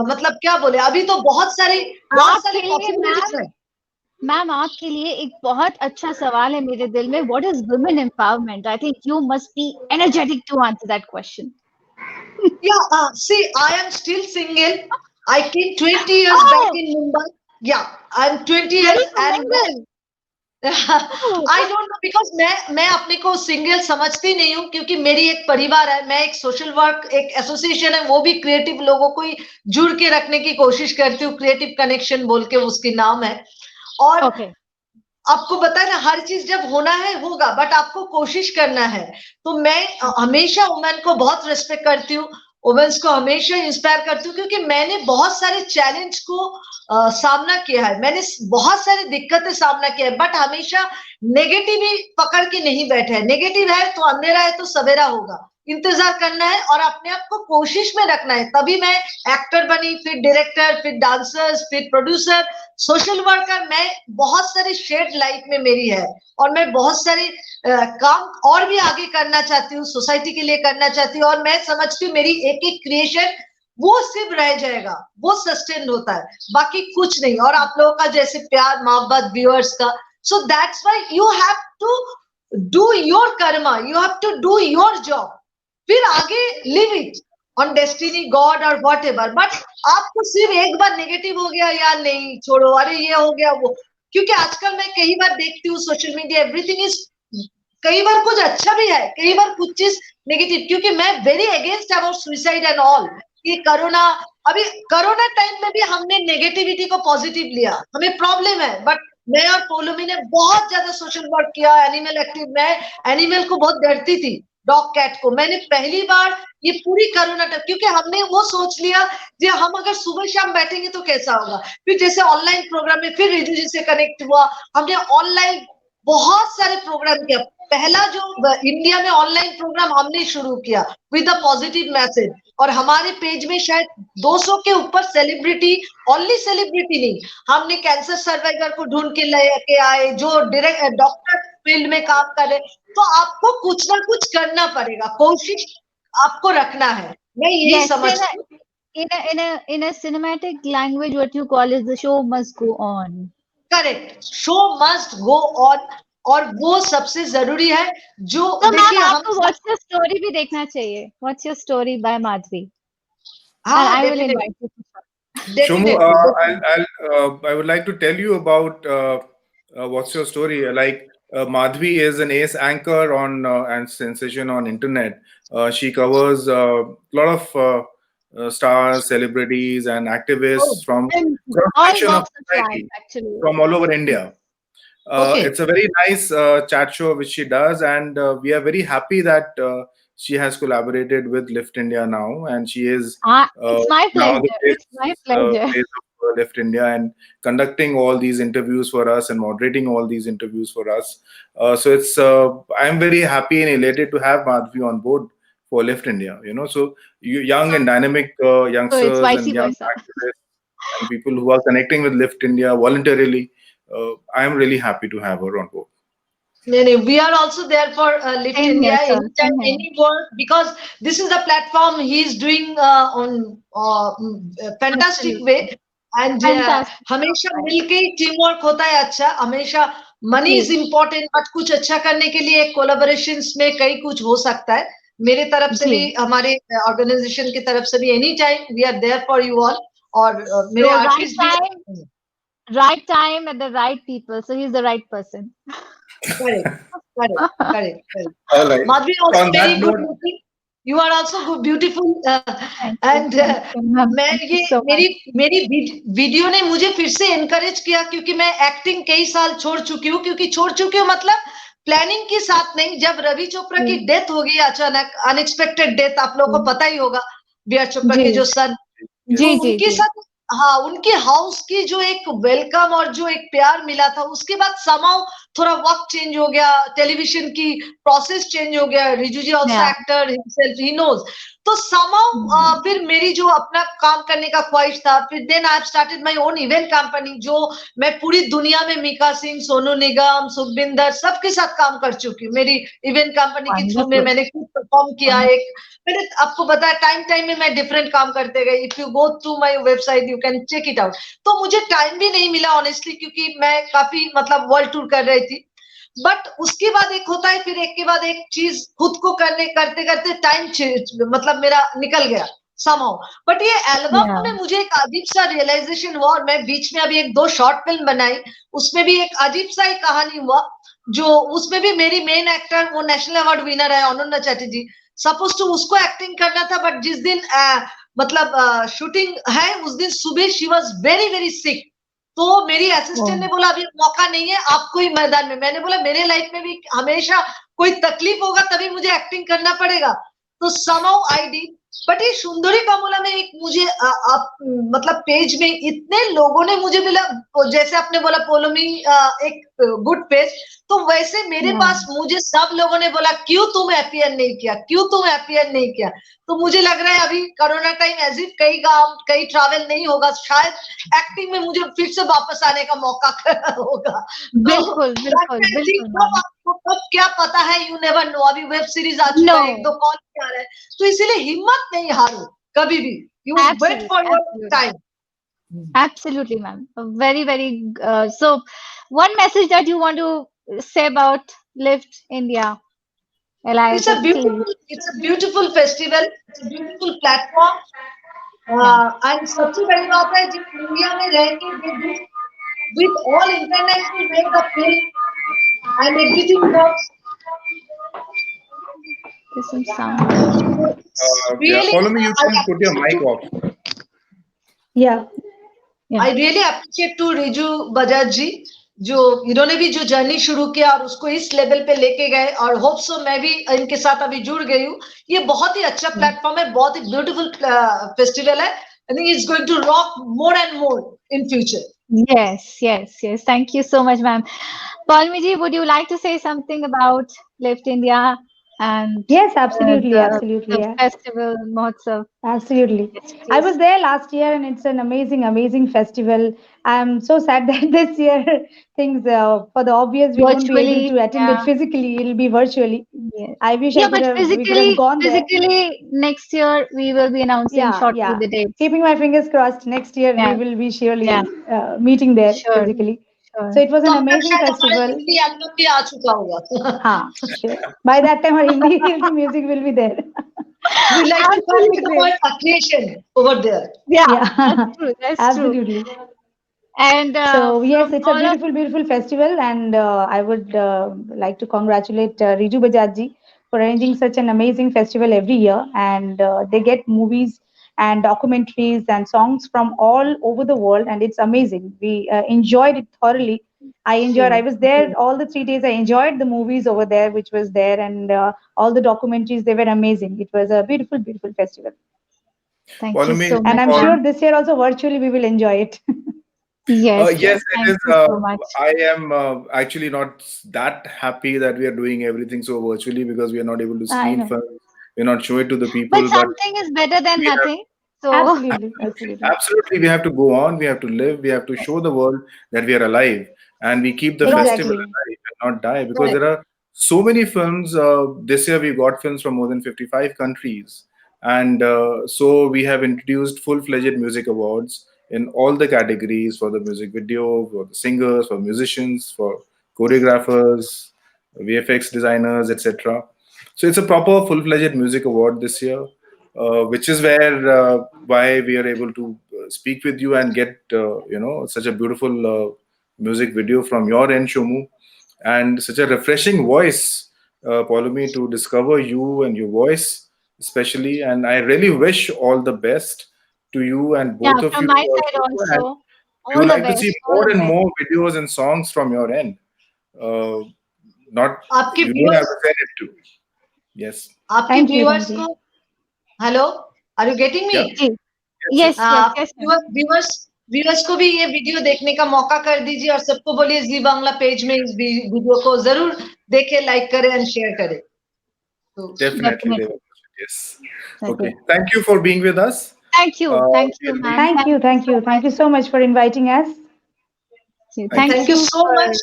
मतलब क्या बोले, अभी तो बहुत सारे पॉसिबिलिटीज है. मैम आपके लिए एक बहुत अच्छा सवाल है मेरे दिल में. What is women empowerment? I think you must be energetic to answer that question. Yeah, see, I am still single. I came 20 years back in Mumbai. Yeah, I'm 20 years and I don't know, because मैं अपने को single समझती नहीं हूँ, क्योंकि मेरी एक परिवार है. मैं एक सोशल वर्क, एक एसोसिएशन है, वो भी क्रिएटिव लोगों को ही जुड़ के रखने की कोशिश करती हूँ. क्रिएटिव कनेक्शन बोल के उसकी नाम है. और आपको पता है ना, हर चीज जब होना है होगा, बट आपको कोशिश करना है. तो मैं हमेशा वुमेन को बहुत रिस्पेक्ट करती हूँ, वुमेन्स को हमेशा इंस्पायर करती हूँ, क्योंकि मैंने बहुत सारे चैलेंज को सामना किया है, मैंने बहुत सारी दिक्कतें सामना किया है, बट हमेशा नेगेटिव ही पकड़ के नहीं बैठे हैं. नेगेटिव है तो अंधेरा है तो सवेरा होगा, इंतजार करना है और अपने आप को कोशिश में रखना है. तभी मैं एक्टर बनी, फिर डायरेक्टर, फिर डांसर्स, फिर प्रोड्यूसर, सोशल वर्कर. मैं बहुत सारी शेड लाइफ में मेरी है और मैं बहुत सारे काम और भी आगे करना चाहती हूँ, सोसाइटी के लिए करना चाहती हूँ. और मैं समझती हूँ मेरी एक एक क्रिएशन वो सिर्फ रह जाएगा, वो सस्टेन होता है, बाकी कुछ नहीं. और आप लोगों का जैसे प्यार मोहब्बत व्यूअर्स का, so that's why you have to do your karma, you have to do your job, फिर आगे live it on destiny, god और वॉट एवर. बट आपको सिर्फ एक बार नेगेटिव हो गया, यार नहीं छोड़ो, अरे ये हो गया वो, क्योंकि आजकल मैं कई बार देखती हूँ सोशल मीडिया, एवरीथिंग इज, कई बार कुछ अच्छा भी है, कई बार कुछ चीज नेगेटिव. क्योंकि मैं very against about suicide and all. ये कोरोना, अभी कोरोना टाइम में भी हमने नेगेटिविटी को पॉजिटिव लिया, हमें प्रॉब्लम है, बट मैं और पोलोमी ने बहुत ज्यादा सोशल वर्क किया, एनिमल एक्टिव. मैं एनिमल को बहुत डरती थी, डॉग कैट को. मैंने पहली बार ये पूरी कोरोना टाइम, क्योंकि हमने वो सोच लिया कि हम अगर सुबह शाम बैठेंगे तो कैसा होगा. फिर जैसे ऑनलाइन प्रोग्राम में फिर रिजू जी से कनेक्ट हुआ, हमने ऑनलाइन बहुत सारे प्रोग्राम किया. पहला जो इंडिया में ऑनलाइन प्रोग्राम हमने शुरू किया विद अ पॉजिटिव मैसेज, और हमारे पेज में शायद 200 के ऊपर सेलिब्रिटी, ओनली सेलिब्रिटी नहीं, हमने कैंसर सर्वाइवर को ढूंढ के लेके आए जो डायरेक्ट डॉक्टर फील्ड में काम कर रहे। तो आपको कुछ ना कुछ करना पड़ेगा, कोशिश आपको रखना है, मैं यही Yes, समझती हूँ। in a cinematic language, what you call is the show must go on. Correct, show must go on, और वो सबसे जरूरी है। जो तो देखिए मैम हम आपको What's Your Story भी देखना चाहिए, What's Your Story by Madhvi, and हाँ I will definitely invite you to watch. Shomu, definitely I would like to tell you about What's Your Story. Like Madhvi is an ace anchor on and sensation on internet. She covers a lot of stars, celebrities, and activists from And cross all section of walks of life, society actually. from all over India. Okay. It's a very nice chat show which she does, and we are very happy that she has collaborated with Lift India now, and she is It's my now the pleasure. It's my pleasure. face of Lift India and conducting all these interviews for us and moderating all these interviews for us. So it's I'm very happy and elated to have Madhvi on board for Lift India. You know, so young and dynamic So it's youngsters vice and young versa. activists and people who are connecting with Lift India voluntarily. I am really happy to have her on board. No, we are also there for Lift Same India here, sir. anytime, Same here. anywhere, because this is the platform he is doing on fantastic Absolutely. way, and Fantastic. हमेशा Right. मिलके team work होता है अच्छा, हमेशा money is important, but कुछ अच्छा करने के लिए कोलैबोरेशंस में कई कुछ हो सकता है। मेरे तरफ से जी। भी, हमारे ऑर्गेनाइजेशन की तरफ से भी, any time we are there for you all, और मेरे So आर्टिस्ट भी right time at the right people. So he's the right person. Correct. All right. Madhvi also On very that good note, looking. You are also good, beautiful, Thank and you. Thank you, ma'am. मैं Thank you ये so much. मेरी video ने मुझे फिर से encourage किया, क्योंकि मैं एक्टिंग कई साल छोड़ चुकी हूँ, मतलब प्लानिंग के साथ नहीं। जब रवि चोपड़ा की डेथ हो गई अचानक, अनएक्सपेक्टेड डेथ, आप लोगों को पता ही होगा, बी आर चोपड़ा के जी। जो सन, जी तो जी उनके जी। साथ, हाँ, उनके हाउस की जो एक वेलकम और जो एक प्यार मिला था, उसके बाद समाउ थोड़ा वक्त चेंज हो गया, टेलीविजन की प्रोसेस चेंज हो गया। Riju ji also Yeah. Actor himself, he knows. तो समाउ फिर मेरी जो अपना काम करने का ख्वाहिश था, फिर then I have started my own event company, जो मैं पूरी दुनिया में मीका सिंह, सोनू निगम, सुखविंदर सबके साथ काम कर चुकी हूँ। मेरी इवेंट कंपनी के थ्रू में Wonderful. मैंने खुद परफॉर्म किया। मैंने आपको बताया, टाइम में मैं डिफरेंट काम करते गए। If you go through my website you can check it out. तो मुझे टाइम भी नहीं मिला ऑनेस्टली, क्योंकि मैं काफी मतलब वर्ल्ड टूर कर रही थी। बट उसके बाद एक होता है, फिर एक के बाद एक चीज खुद को करते करते टाइम मतलब मेरा निकल गया somehow। बट ये एल्बम Yeah. में मुझे एक अजीब सा रियलाइजेशन हुआ, और मैं बीच में अभी 1-2 शॉर्ट फिल्म बनाई, उसमें भी एक अजीब सा एक कहानी हुआ, जो उसमें भी मेरी मेन एक्टर वो नेशनल अवार्ड विनर है अनन्या चैटर्जी। सपोज टू उसको एक्टिंग करना था, बट जिस दिन मतलब शूटिंग है, उस दिन सुबह शी वॉज वेरी सिक। तो मेरी असिस्टेंट ने बोला अभी मौका नहीं है आपको ही मैदान में। मैंने बोला मेरे लाइफ में भी हमेशा कोई तकलीफ होगा तभी मुझे एक्टिंग करना पड़ेगा। तो समहाउ आई डिड। बट ये सुंदरी कामोला में एक मुझे आप मतलब पेज में इतने लोगों ने मुझे बोला, जैसे आपने बोला पोलोमी एक गुड पेज, तो वैसे मेरे पास मुझे सब लोगों ने बोला क्यों तुम अपीयर नहीं किया। तो मुझे लग रहा है अभी कोरोना टाइम एज इफ कहीं ट्रैवल नहीं होगा, शायद एक्टिंग में मुझे फिर से वापस आने का मौका होगा। बिल्कुल बिल्कुल। कब क्या पता है, यू नेवर नो। अभी वेब सीरीज आ चुका है, 1-2 कॉल आ रहा है, तो इसीलिए हिम्मत नहीं हारो कभी भी। You wait for your time. Absolutely, ma'am. Very. So, one message that you want to say about Lift India Alliance? It's a beautiful festival. It's a beautiful platform. And सबसे बड़ी बात है जिस इंडिया में रहेंगे, with all international way of playing and everything works. There's some sound. Really, follow me. You can put your mic off. Yeah. I really appreciate to Riju Bajaj जी, जो इन्होंने भी जो जर्नी शुरू किया और उसको इस लेवल पे लेके गए, और होप सो मैं भी इनके साथ अभी जुड़ गई हूँ। ये बहुत ही अच्छा प्लेटफॉर्म है, बहुत ही ब्यूटीफुल फेस्टिवल है। I think it's going to rock more and more in future. Yes. Thank you so much, ma'am. Palmi ji, would you like to say something about Lift India and Yes, absolutely, the absolutely, yeah. festival Mahotsav. Absolutely. Yes, I was yes. there last year and it's an amazing, amazing festival. I'm so sad that this year things, for the obvious, we won't be able Virtually, to attend it yeah, physically. It'll be virtually. yes. I wish Yeah, but we could have gone there. physically next year we will be announcing Yeah, shortly yeah. the dates. Keeping my fingers crossed, next year we Yeah, will be yeah, surely meeting there sure, physically. sure. So it was an तब तक amazing शायद हमारा festival. Hindi album भी आ चुका होगा. हाँ, sure. By that time, our Hindi music will be there. We like to call it the Absolutely. word accretion over there. Yeah, that's Yeah, true. That's true. absolutely. And So yes, from it's a all of beautiful, beautiful festival, and I would like to congratulate Riju Bajaj ji for arranging such an amazing festival every year. And they get movies and documentaries and songs from all over the world, and it's amazing. We enjoyed it thoroughly. I enjoyed. I great, was there great. all the 3 days. I enjoyed the movies over there, which was there, and all the documentaries. They were amazing. It was a beautiful, beautiful festival, Thank you Paulomi, so and much, I'm for sure ma'am. this year also virtually we will enjoy it. Yes, yes, yes. it Thank is. you so much. I am actually not that happy that we are doing everything so virtually because we are not able to I screen know. films. We're not show it to the But people, but something is better than we have nothing. So, Absolutely, absolutely. absolutely we have to go on. We have to live. We have to show the world that we are alive, and we keep the festival Exactly. alive and not die because Right. there are so many films. This year we got films from more than 55 countries, and so we have introduced full-fledged music awards in all the categories for the music video, for the singers, for musicians, for choreographers, VFX designers, etc. So it's a proper full-fledged music award this year, which is why we are able to speak with you and get such a beautiful music video from your end, Shomu, and such a refreshing voice, Paulomi, to discover you and your voice especially. And I really wish all the best to you and yeah, both of from you. my side Shomu, and also, we all would the like to see best, all more the and best. more videos and songs from your end. Uh, not आपके you don't have viewers to send it to. Yes. आपके Thank you, viewers thank you. को hello are you getting me Yeah. जी, Yes. yes, Yes. yes, आप yes, ma'am. Viewers को भी ये video देखने का मौका कर दीजिए और सबको बोलिए जी बांग्ला पेज में इस वीडियो को जरूर देखें, लाइक करें एंड शेयर करें. तो Definitely, they Definitely. will. Yes. Okay. Okay. Thank you for being with us. Thank you, We'll be. ma'am. Thank Thank you, you thank so you, thank much. you so much for inviting us. Thank you. Thank thank you you so for much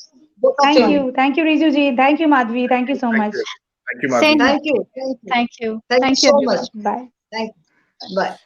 both of you. Thank you, Riju ji. Thank you, Madhvi. Thank you so Thank much. you. Thank you, same Madhvi. here. Thank you. Thank you. Thank you Thank you, so everyone. much. Bye. Thank you. Bye.